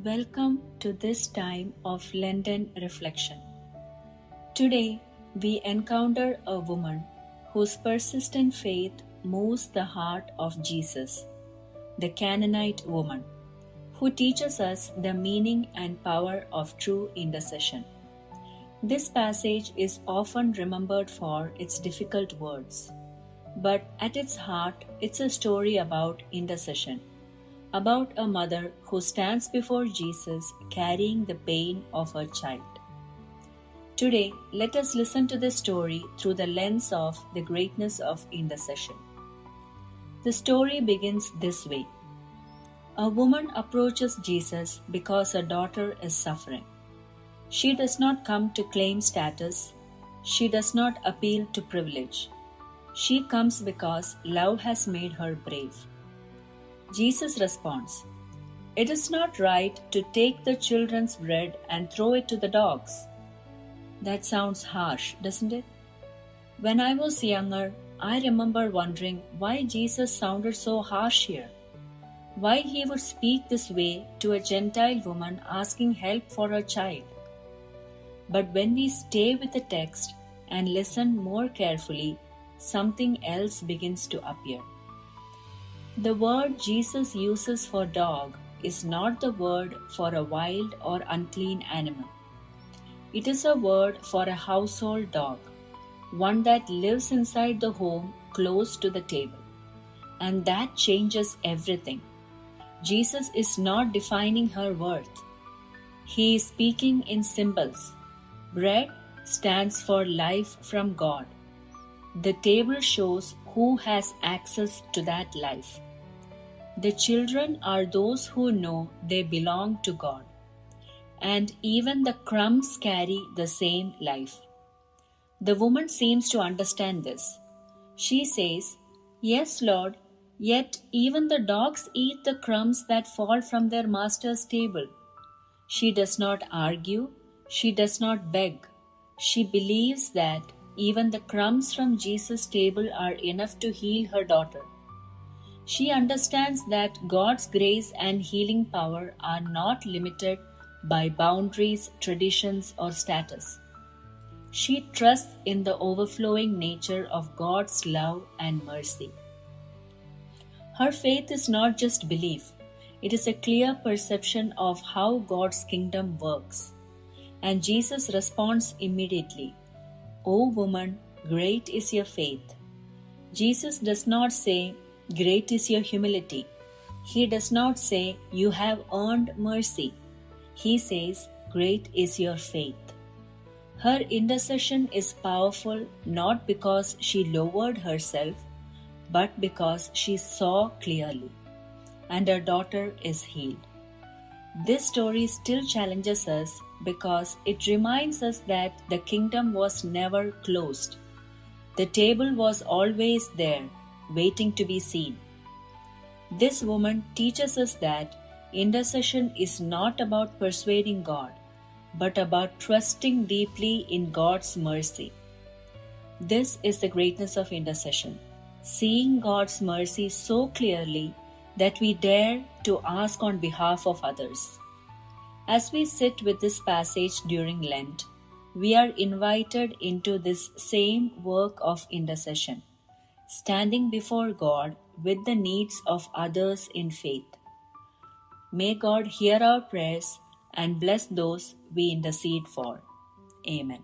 Welcome to this time of Lenten reflection. Today, we encounter a woman whose persistent faith moves the heart of Jesus, the Canaanite woman, who teaches us the meaning and power of true intercession. This passage is often remembered for its difficult words, but at its heart, it's a story about intercession. About a mother who stands before Jesus carrying the pain of her child. Today, let us listen to this story through the lens of the greatness of intercession. The story begins this way. A woman approaches Jesus because her daughter is suffering. She does not come to claim status. She does not appeal to privilege. She comes because love has made her brave. Jesus responds, "It is not right to take the children's bread and throw it to the dogs." That sounds harsh, doesn't it? When I was younger, I remember wondering why Jesus sounded so harsh here. Why he would speak this way to a Gentile woman asking help for her child. But when we stay with the text and listen more carefully, something else begins to appear. The word Jesus uses for dog is not the word for a wild or unclean animal. It is a word for a household dog, one that lives inside the home close to the table. And that changes everything. Jesus is not defining her worth. He is speaking in symbols. Bread stands for life from God. The table shows who has access to that life. The children are those who know they belong to God. And even the crumbs carry the same life. The woman seems to understand this. She says, "Yes, Lord, yet even the dogs eat the crumbs that fall from their master's table." She does not argue. She does not beg. She believes that even the crumbs from Jesus' table are enough to heal her daughter. She understands that God's grace and healing power are not limited by boundaries, traditions, or status. She trusts in the overflowing nature of God's love and mercy. Her faith is not just belief, it is a clear perception of how God's kingdom works. And Jesus responds immediately, "O woman, great is your faith." Jesus does not say, "Great is your humility." He does not say, "You have earned mercy." He says, "Great is your faith." Her intercession is powerful not because she lowered herself, but because she saw clearly, and her daughter is healed. This story still challenges us because it reminds us that the kingdom was never closed. The table was always there, waiting to be seen. This woman teaches us that intercession is not about persuading God, but about trusting deeply in God's mercy. This is the greatness of intercession, seeing God's mercy so clearly that we dare to ask on behalf of others. As we sit with this passage during Lent, we are invited into this same work of intercession, standing before God with the needs of others in faith. May God hear our prayers and bless those we intercede for. Amen.